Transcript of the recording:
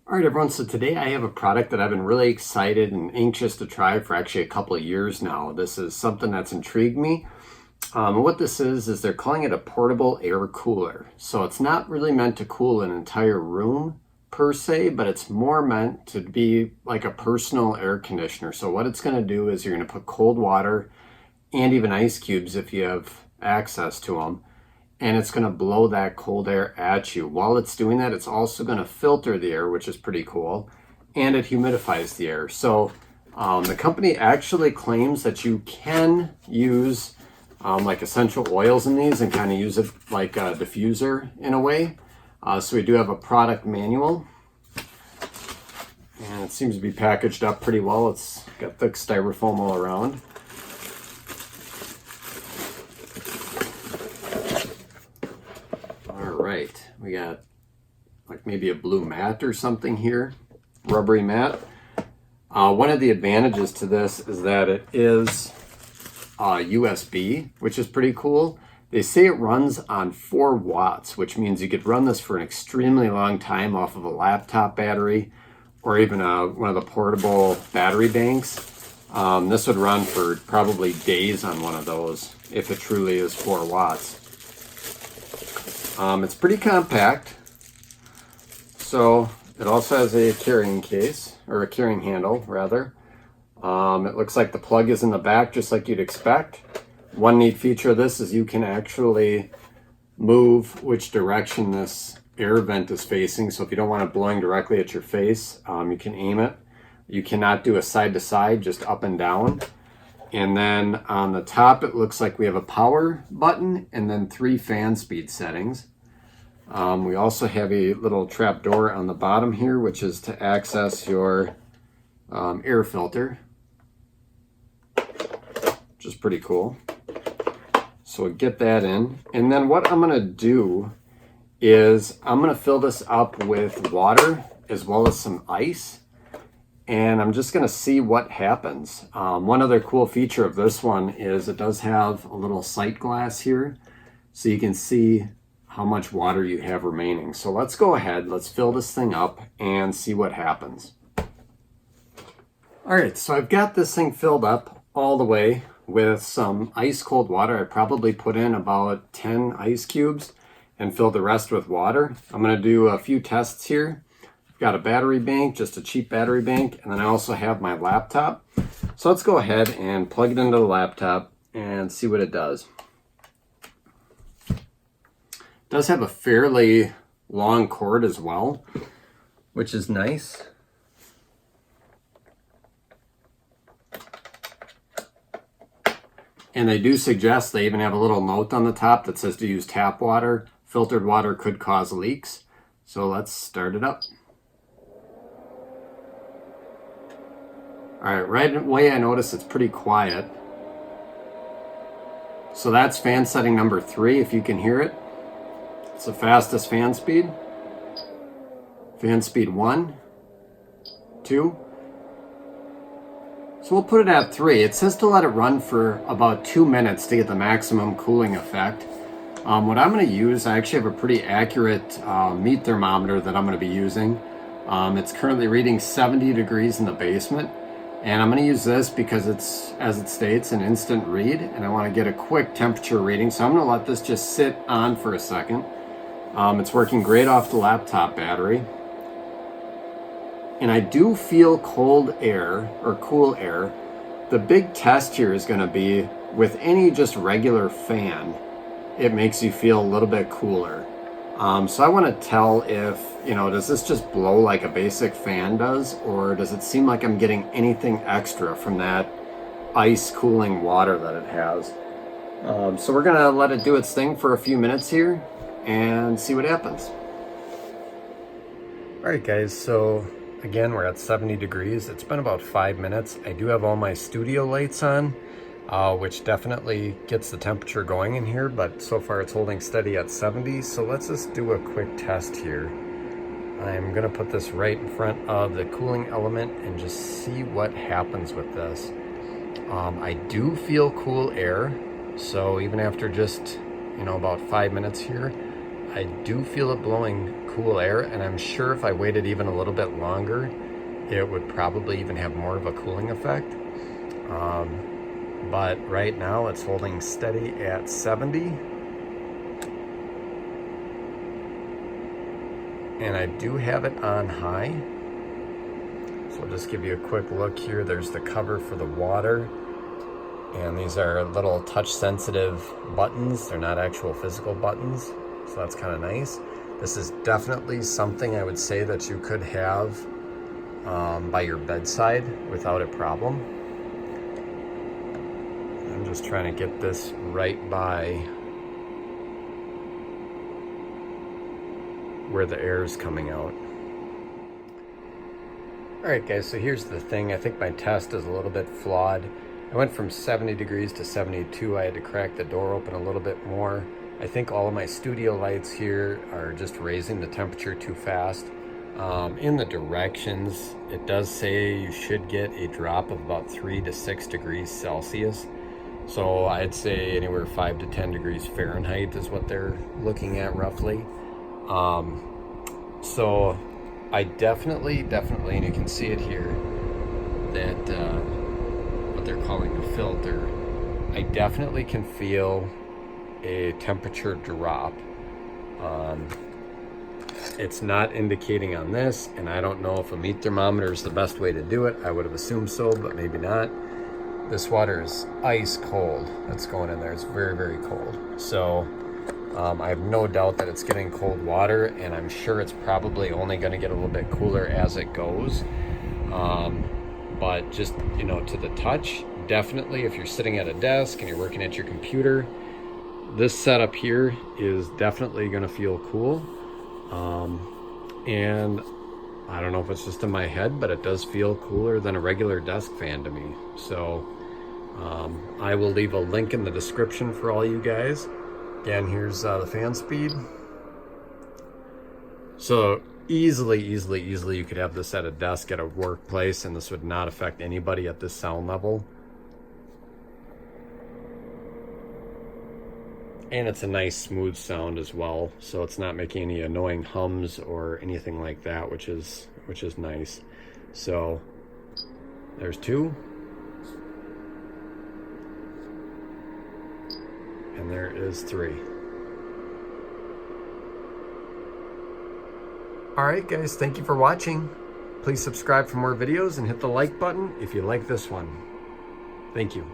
All right, everyone. So today I have a product that I've been really excited and anxious to try for actually a couple of years now. This is something that's intrigued me. What this is they're calling it a portable air cooler. So it's not really meant to cool an entire room per se, but it's more meant to be like a personal air conditioner. So what it's going to do is you're going to put cold water and even ice cubes if you have access to them, and it's going to blow that cold air at you. While it's doing that, it's also going to filter the air, which is pretty cool, and it humidifies the air. So the company actually claims that you can use like essential oils in these and kind of use it like a diffuser in a way. So we do have a product manual, and it seems to be packaged up pretty well. It's got thick styrofoam all around. Right, we got like maybe a blue mat or something here, rubbery mat. One of the advantages to this is that it is USB, which is pretty cool. They say it runs on 4 watts, which means you could run this for an extremely long time off of a laptop battery or even one of the portable battery banks. This would run for probably days on one of those if it truly is 4 watts. It's pretty compact, so it also has a carrying case, or a carrying handle rather. It looks like the plug is in the back just like you'd expect. One neat feature of this is you can actually move which direction this air vent is facing. So if you don't want it blowing directly at your face, you can aim it. You cannot do a side to side, just up and down. And then on the top, it looks like we have a power button and then 3 fan speed settings. We also have a little trap door on the bottom here, which is to access your air filter, which is pretty cool. So we'll get that in. And then what I'm gonna do is I'm gonna fill this up with water as well as some ice. And I'm just gonna see what happens. One other cool feature of this one is it does have a little sight glass here, so you can see how much water you have remaining. So let's go ahead, let's fill this thing up and see what happens. All right, so I've got this thing filled up all the way with some ice cold water. I probably put in about 10 ice cubes and filled the rest with water. I'm gonna do a few tests here. Got a battery bank, just a cheap battery bank, and then I also have my laptop. So let's go ahead and plug it into the laptop and see what it does. It does have a fairly long cord as well, which is nice. And they do suggest, they even have a little note on the top that says to use tap water. Filtered water could cause leaks. So let's start it up. All right away I notice it's pretty quiet. So that's fan setting number 3, if you can hear it. It's the fastest fan speed. Fan speed 1, 2. So we'll put it at 3. It says to let it run for about 2 minutes to get the maximum cooling effect. What I'm going to use, I actually have a pretty accurate meat thermometer that I'm going to be using. It's currently reading 70 degrees in the basement. And I'm going to use this because it's, as it states, an instant read, and I want to get a quick temperature reading. So I'm going to let this just sit on for a second. It's working great off the laptop battery. And I do feel cold air, or cool air. The big test here is going to be with any just regular fan, it makes you feel a little bit cooler. So I want to tell if, does this just blow like a basic fan does, or does it seem like I'm getting anything extra from that ice cooling water that it has? So we're gonna let it do its thing for a few minutes here and see what happens. All right, guys, so again, we're at 70 degrees. It's been about 5 minutes. I do have all my studio lights on, which definitely gets the temperature going in here, but so far it's holding steady at 70. So let's just do a quick test here. I'm gonna put this right in front of the cooling element and just see what happens with this. I do feel cool air, so even after just, about 5 minutes here, I do feel it blowing cool air, and I'm sure if I waited even a little bit longer, it would probably even have more of a cooling effect. But right now it's holding steady at 70. And I do have it on high. So I'll just give you a quick look here. There's the cover for the water. And these are little touch sensitive buttons. They're not actual physical buttons. So that's kind of nice. This is definitely something I would say that you could have by your bedside without a problem. I'm just trying to get this right by where the air is coming out. All right, guys, so here's the thing. I think my test is a little bit flawed. I went from 70 degrees to 72. I had to crack the door open a little bit more. I think all of my studio lights here are just raising the temperature too fast. In the directions, it does say you should get a drop of about 3 to 6 degrees Celsius. So I'd say anywhere 5 to 10 degrees Fahrenheit is what they're looking at roughly. So I definitely, and you can see it here, that what they're calling a filter, I definitely can feel a temperature drop. It's not indicating on this, and I don't know if a meat thermometer is the best way to do it. I would have assumed so, but maybe not. This water is ice cold that's going in there. It's very, very cold. So I have no doubt that it's getting cold water, and I'm sure it's probably only going to get a little bit cooler as it goes. But just, you know, to the touch, definitely if you're sitting at a desk and you're working at your computer, this setup here is definitely going to feel cool. And I don't know if it's just in my head, but it does feel cooler than a regular desk fan to me. So I will leave a link in the description for all you guys. Again, here's the fan speed. So easily you could have this at a desk at a workplace, and this would not affect anybody at this sound level. And it's a nice smooth sound as well, so it's not making any annoying hums or anything like that, which is nice. So there's 2. And there is 3. Alright guys, thank you for watching. Please subscribe for more videos and hit the like button if you like this one. Thank you.